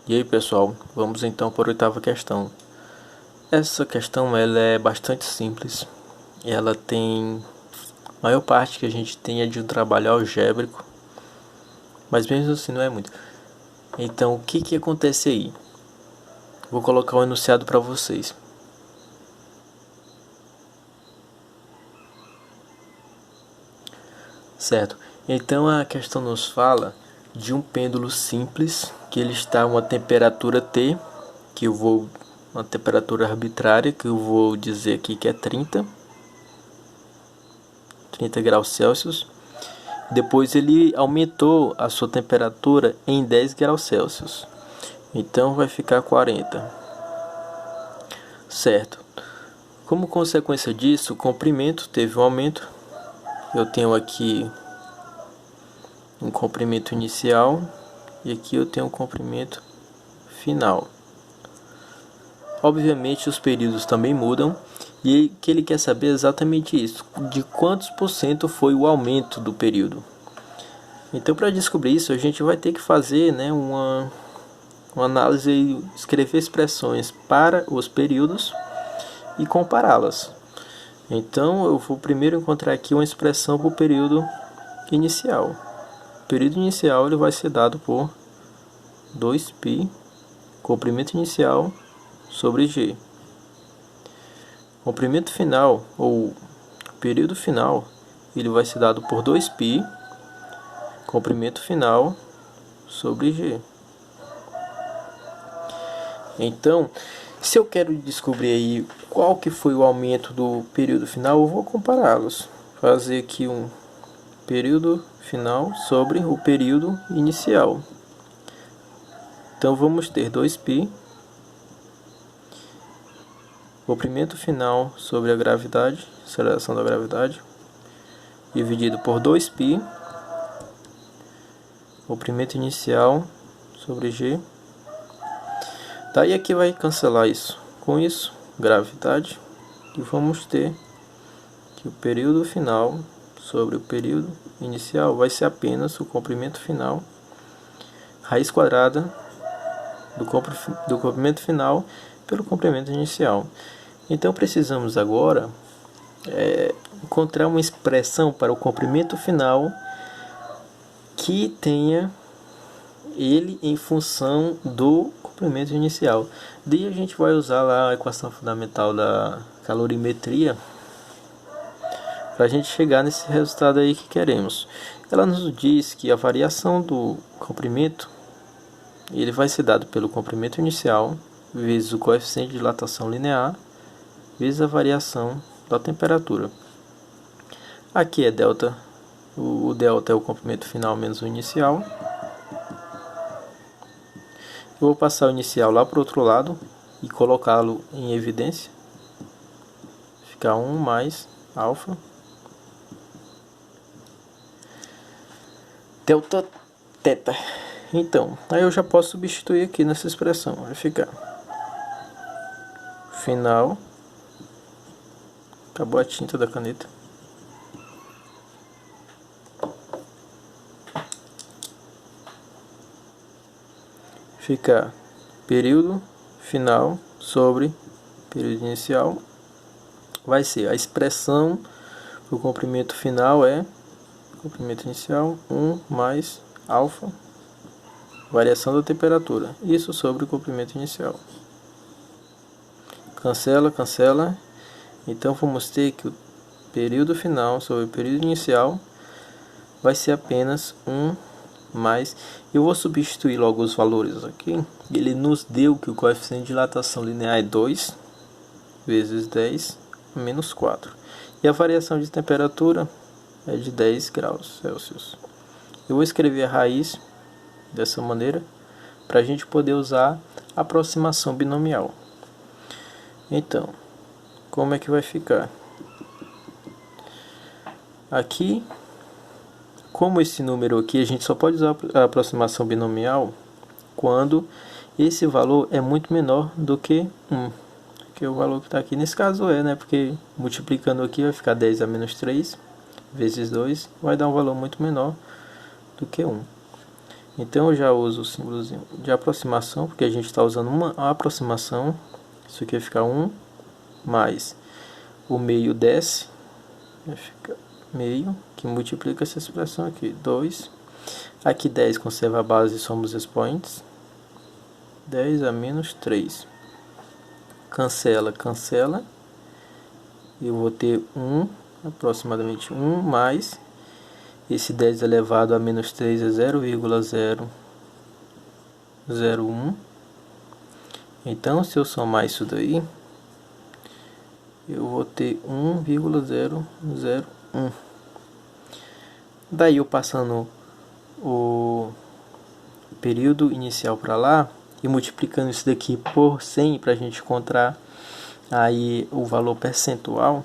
E aí pessoal, vamos então para a oitava questão. Essa questão ela é bastante simples. Ela tem a maior parte que a gente tem é de um trabalho algébrico, mas mesmo assim não é muito. Então o que acontece aí? Vou colocar um enunciado para vocês. Certo? Então a questão nos fala de um pêndulo simples que ele está a uma temperatura T, que eu vou uma temperatura arbitrária que eu vou dizer aqui que é 30 graus Celsius. Depois ele aumentou a sua temperatura em 10 graus Celsius. Então vai ficar 40. Certo. Como consequência disso, o comprimento teve um aumento. Eu tenho aqui um comprimento inicial e aqui eu tenho um comprimento final. Obviamente os períodos também mudam e o que ele quer saber é exatamente isso, de quantos por cento foi o aumento do período. Então para descobrir isso a gente vai ter que fazer uma análise e escrever expressões para os períodos e compará-las. Então eu vou primeiro encontrar aqui uma expressão para o período inicial. O período inicial ele vai ser dado por 2π comprimento inicial sobre g. Comprimento final ou período final ele vai ser dado por 2π comprimento final sobre g. Então, se eu quero descobrir aí qual que foi o aumento do período final, eu vou compará-los. Fazer aqui um período final sobre o período inicial. Então vamos ter 2π comprimento final sobre a gravidade, aceleração da gravidade, dividido por 2π comprimento inicial sobre g. Daí aqui vai cancelar isso com isso, gravidade, e vamos ter que o período final sobre o período inicial vai ser apenas o comprimento final, raiz quadrada do comprimento final pelo comprimento inicial. Então precisamos agora encontrar uma expressão para o comprimento final que tenha ele em função do comprimento inicial. Daí a gente vai usar lá a equação fundamental da calorimetria para a gente chegar nesse resultado aí que queremos. Ela nos diz que a variação do comprimento ele vai ser dado pelo comprimento inicial vezes o coeficiente de dilatação linear vezes a variação da temperatura. Aqui é delta, o delta é o comprimento final menos o inicial. Eu vou passar o inicial lá para o outro lado e colocá-lo em evidência. Fica 1 mais alfa delta θ. Então, aí eu já posso substituir aqui nessa expressão. Vai ficar final. Acabou a tinta da caneta. Fica período final sobre período inicial. Vai ser a expressão para o comprimento final é comprimento inicial 1 mais alfa variação da temperatura. Isso sobre o comprimento inicial. Cancela, cancela. Então vamos ter que o período final sobre o período inicial vai ser apenas 1 mais, eu vou substituir logo os valores aqui. Ele nos deu que o coeficiente de dilatação linear é 2 vezes 10 menos 4. E a variação de temperatura é de 10 graus Celsius. Eu vou escrever a raiz dessa maneira para a gente poder usar a aproximação binomial. Então, como é que vai ficar? Aqui, como esse número aqui, a gente só pode usar a aproximação binomial quando esse valor é muito menor do que 1. Que é o valor que está aqui. Nesse caso porque multiplicando aqui vai ficar 10 a menos 3 vezes 2, vai dar um valor muito menor do que 1. Então eu já uso o símbolozinho de aproximação, porque a gente está usando uma aproximação. Isso aqui vai ficar 1 mais o meio desce, vai ficar meio, que multiplica essa expressão aqui, 2. Aqui 10 conserva a base e soma os expoentes. 10 a menos 3. Cancela, cancela. Eu vou ter 1, aproximadamente 1 mais... Esse 10 elevado a menos 3 é 0,001. Então, se eu somar isso daí, eu vou ter 1,001. Daí, eu passando o período inicial para lá e multiplicando isso daqui por 100 para a gente encontrar aí o valor percentual,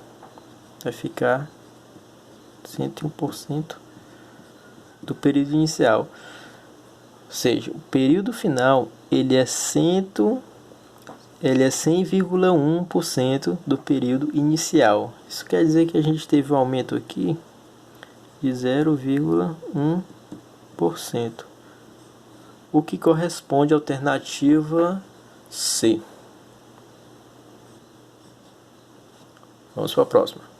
vai ficar 101% do período inicial. Ou seja, o período final ele é 100,1% do período inicial. Isso quer dizer que a gente teve um aumento aqui de 0,1%, o que corresponde à alternativa C. Vamos para a próxima.